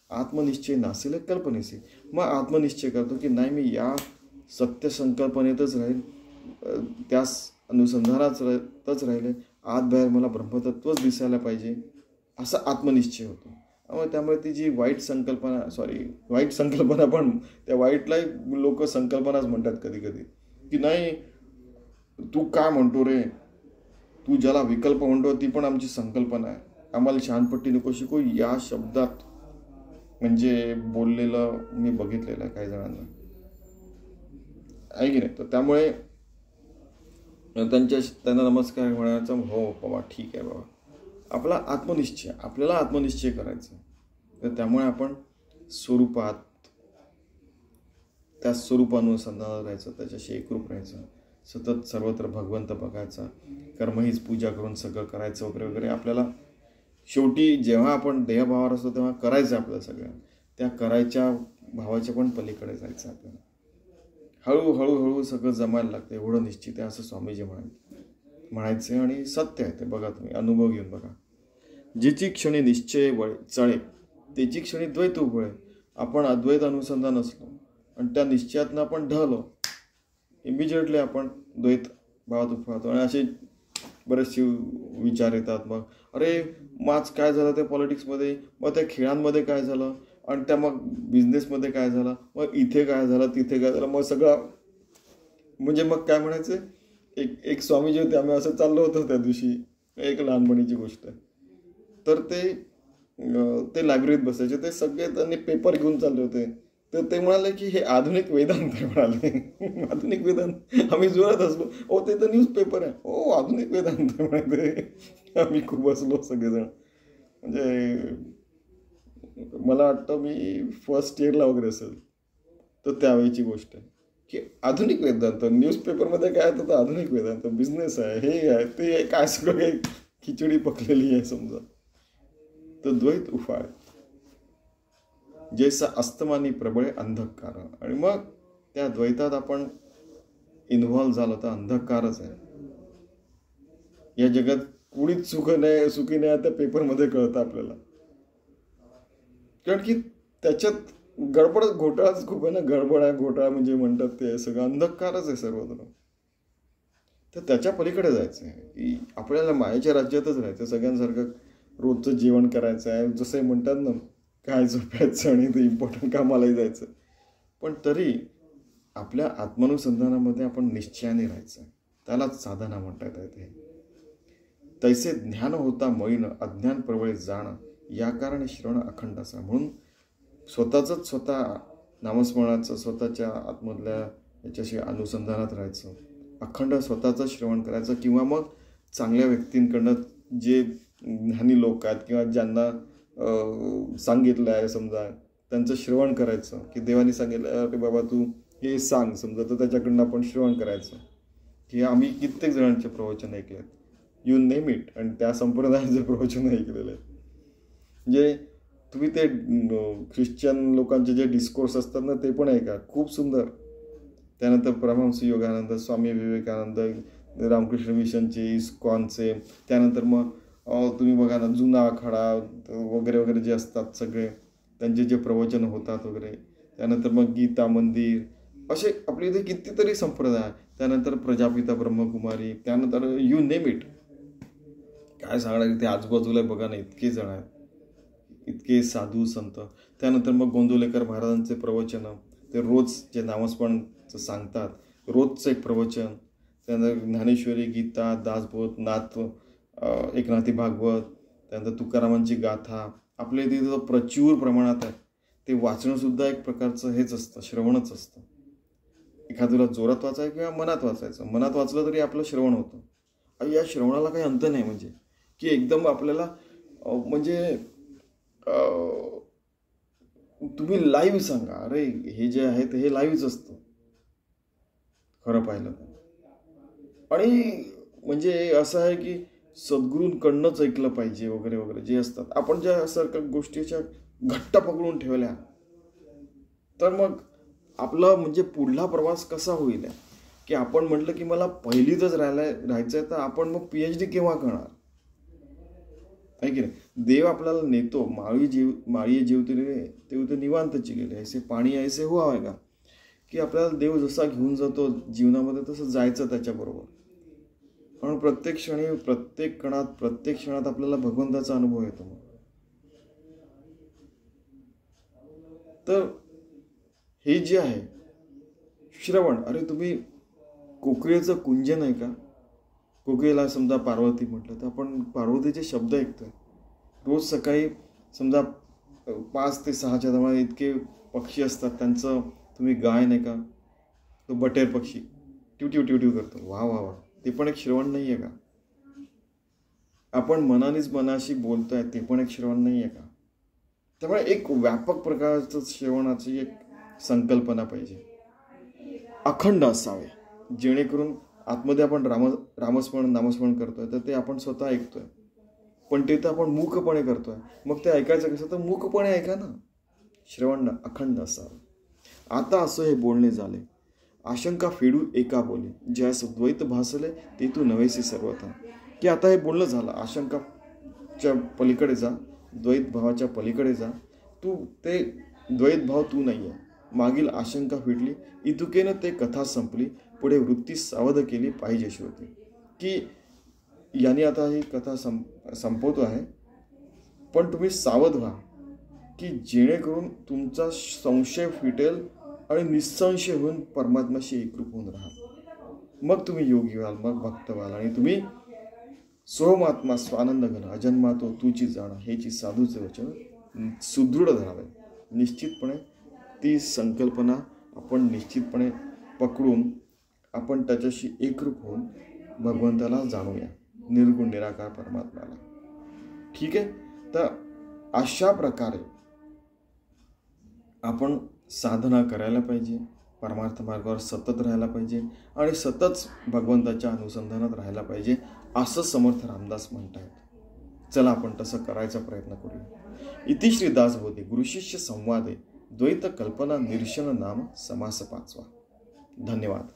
आत्मनिश्चय नासिले कल्पनेचे. मग आत्मनिश्चय करतो की नाही, मी या सत्य संकल्पनेतच राहील, त्याच अनुसंधानातच राहिले, आत बाहेर मला ब्रह्मतत्वच दिसायला पाहिजे, असा आत्मनिश्चय होतो. त्यामुळे ती जी वाईट संकल्पना पण, त्या वाईटलाही लोक संकल्पनाच म्हणतात कधी कधी, की नाही तू काय म्हणतो रे, तू ज्याला विकल्प म्हणतो ती पण आमची संकल्पना आहे, आम्हाला शहाणपट्टी नको शिकू, या शब्दात म्हणजे बोललेलं मी बघितलेलं आहे काही जणांना, आहे की नाही. तर त्यामुळे त्यांना नमस्कार म्हणायचा, हो बाबा ठीक आहे बाबा, आपल्याला आत्मनिश्चय करायचा. तर त्यामुळे आपण स्वरूपात, त्या स्वरूपानुसंधानात राहायचं, त्याच्याशी एकरूप राहायचं, सतत सर्वत्र भगवंत बघायचा, कर्म हीच पूजा करून सगळं करायचं वगैरे वगैरे. आपल्याला शेवटी जेव्हा आपण देहभावावर असतो तेव्हा करायचं आपल्याला सगळं, त्या करायच्या भावाच्या पण पलीकडे जायचं आपल्याला. हळूहळू सगळं जमायला लागतं, एवढं निश्चित आहे असं स्वामीजी म्हणायचे. आणि सत्य आहे ते, बघा तुम्ही अनुभव घेऊन बघा. जिची क्षणी निश्चय चळे त्याची क्षणी द्वैत उभळे. आपण अद्वैत अनुसंधान असलो आणि त्या निश्चयातनं आपण ढळलो, इमिजिएटली आपण द्वैत भावात उभळतो. आणि असे बरेचसे विचार येतात, मग अरे माच काय झालं त्या पॉलिटिक्समध्ये, मग त्या खेळांमध्ये काय झालं, आणि त्या मग बिझनेसमध्ये काय झालं, मग इथे काय झालं, तिथे काय झालं, मग सगळं म्हणजे मग काय म्हणायचं. एक स्वामीजी होते, आम्ही असं चाललो होतो त्या दिवशी, एक लहानपणीची गोष्ट आहे. तर ते लायब्ररीत बसायचे, ते सगळे त्यांनी पेपर घेऊन चालले होते. तर ते म्हणाले की हे आधुनिक वेदांत आहे म्हणाले. आधुनिक वेदांत, आम्ही जोरात असलो, हो ते तर न्यूजपेपर आहे, हो आधुनिक वेदांत आहे म्हणाले. आम्ही खूप बसलो सगळेजण. म्हणजे मला वाटतं मी फर्स्ट इयरला वगैरे असेल, तर त्यावेळीची गोष्ट आहे की आधुनिक वेदांत, न्यूजपेपरमध्ये काय होतं, आधुनिक वेदांत, बिझनेस आहे, हे आहे ते आहे, काय सगळं काही खिचडी पकलेली आहे समजा. तर द्वैत उफाळ जैसा अस्तमानी प्रबळे अंधकार. आणि मग त्या द्वैतात आपण इन्व्हॉल्व्ह झालो तर अंधकारच आहे. या जगात कुणीच सुखी नाही त्या पेपरमध्ये कळतं आपल्याला, कारण की त्याच्यात घोटाळाच खूप आहे ना. गडबड आहे, घोटाळा म्हणजे म्हणतात ते सगळं अंधकारच आहे सर्वत्र. तर त्याच्या पलीकडे जायचं आहे की आपल्याला मायेच्या राज्यातच राहायचं, सगळ्यांसारखं रोजचं जेवण करायचं आहे, जसं म्हणतात ना काय झोपायचं आणि ते इम्पॉर्टंट कामालाही जायचं. पण तरी आपल्या आत्मानुसंधानामध्ये आपण निश्चयाने राहायचं, त्यालाच साधना म्हणतात येते. तैसे ज्ञान होता मळीन अज्ञान प्रवळे जाण, या कारणे श्रवण अखंड असा. म्हणून स्वतः नामस्मरणाचं, स्वतःच्या आतमधल्या याच्याशी अनुसंधानात राहायचं, अखंड स्वतःचं श्रवण करायचं. किंवा मग चांगल्या व्यक्तींकडनं, जे ज्ञानी लोक आहेत किंवा ज्यांना सांगितलं आहे समजा, त्यांचं श्रवण करायचं. की देवाने सांगितलं अरे बाबा तू हे सांग समजा, तर त्याच्याकडनं आपण श्रवण करायचं. की आम्ही कित्येक जणांचे प्रवचन ऐकलेत, यू नेम इट, आणि त्या संप्रदायाचे प्रवचन ऐकलेले आहेत. म्हणजे तुम्ही ते ख्रिश्चन लोकांचे जे डिस्कोर्स असतात ना, ते पण ऐका, खूप सुंदर. त्यानंतर परमहंस योगानंद, स्वामी विवेकानंद, रामकृष्ण मिशनचे, इस्कॉनचे, त्यानंतर मग तुम्ही बघा ना जुना आखाडा वगैरे वगैरे जे असतात सगळे, त्यांचे जे प्रवचन होतात वगैरे. त्यानंतर मग गीता मंदिर, असे आपल्या इथे कितीतरी संप्रदाय. त्यानंतर प्रजापिता ब्रह्मकुमारी, त्यानंतर यू नेम इट. काय सांगणार, इथे आजूबाजूला बघा ना इतके जण आहेत, इतके साधू संत. त्यानंतर मग गोंदवलेकर महाराजांचे प्रवचन, ते रोज जे नामस्मरणाचं सांगतात, रोजचं एक प्रवचन. त्यानंतर ज्ञानेश्वरी, गीता, दासबोध, नाथ, एकनाथी भागवत, त्यानंतर तुकारामांची गाथा आपल्या इथे प्रचूर प्रमाणात आहे. ते वाचणंसुद्धा एक प्रकारचं हेच असतं, श्रवणच असतं. एखाद्याला जोरात वाचायचं किंवा मनात वाचायचं, मनात वाचलं तरी आपलं श्रवण होतं. आणि या श्रवणाला काही अंत नाही, म्हणजे की एकदम आपल्याला म्हणजे तुम्ही लाईव्ह सांगा, अरे हे जे आहे ते हे लाईव्हच असतं खरं पाहिलं. आणि म्हणजे असं आहे की सद्गुरूंकडनंच ऐकलं पाहिजे वगैरे वगैरे जे असतात. आपण ज्या सारख्या गोष्टीच्या घट्ट पकडून ठेवल्या तर मग आपला म्हणजे पुढला प्रवास कसा होईल, की आपण म्हटलं की मला पहिलीतच राहायचंय, तर आपण मग PhD केव्हा करणार? आहे की नाही? देव आपल्याला नेतो, माळी जेवते तेवते निवांतची गेले, ऐसे पाणी ऐसे हुआ आहे का, की आपल्याला देव जसा घेऊन जातो जीवनामध्ये तसं जायचं त्याच्याबरोबर. म्हणून प्रत्येक क्षणी, प्रत्येक कणात, प्रत्येक क्षणात आपल्याला भगवंताचा अनुभव येतो. तर हे जे आहे श्रवण, अरे तुम्ही कोकिळेचं कुंजन आहे का? कोकिळेला समजा पार्वती म्हटलं तर आपण पार्वतीचे शब्द ऐकतोय. रोज सकाळी समजा 5 ते 6च्या दरम्यान इतके पक्षी असतात, त्यांचं तुम्ही गाय नाही का, तो बटेर पक्षी ट्यू ट्यू ट्यू ट्यू करतो, वा वा वा, ते पण एक श्रवण नाही आहे का? आपण मनानेच मनाशी बोलतोय, ते पण एक श्रवण नाही आहे का? त्यामुळे एक व्यापक प्रकारचं श्रवणाची एक संकल्पना पाहिजे, अखंड असावे, जेणेकरून आतमध्ये आपण रामस्मरण नामस्मरण करतोय तर ते आपण स्वतः ऐकतोय, पण ते तर आपण मूकपणे करतोय. मग ते ऐकायचं कसं? तर मूकपणे ऐका ना. श्रवण अखंड असावे. आता असं हे बोलणे झाले, आशंका फेडू एका बोले, ज्यास द्वैत भासले ते तू नव्हेसी सर्वथा. की आता हे बोलणं झालं, आशंकाच्या पलीकडे जा, द्वैत भावाच्या पलीकडे जा. तू ते द्वैत भाव तू नाही आहे. मागील आशंका फिटली, इतुकेनं ते कथा संपली, पुढे वृत्ती सावध केली पाहिजे श्रोते. की याने आता ही कथा संपवतो आहे, पण तुम्ही सावध व्हा की जेणेकरून तुमचा संशय फिटेल आणि निसंशय होऊन परमात्म्याशी एकरूप होऊन राहाल. मग तुम्ही योगी व्हाल, मग भक्त व्हाल, आणि तुम्ही सोहमात्मा स्वानंद घन अजन्मा तो तुची जाण हेची साधूचे वचन सुदृढ धरावे. निश्चितपणे ती संकल्पना आपण निश्चितपणे पकडून आपण त्याच्याशी एकरूप होऊन भगवंताला जाणूया, निर्गुण निराकार परमात्म्याला. ठीक आहे. तर अशा प्रकारे आपण साधना करायला पाहिजे, परमार्थ मार्गावर सतत राहायला पाहिजे आणि सतत भगवंताच्या अनुसंधानात राहायला पाहिजे, असं समर्थ रामदास म्हणतायत. चला आपण तसं करायचा प्रयत्न करूया. इति श्री दासबोधे गुरुशिष्य संवादे द्वैत कल्पना निरशन नाम समास 5. धन्यवाद.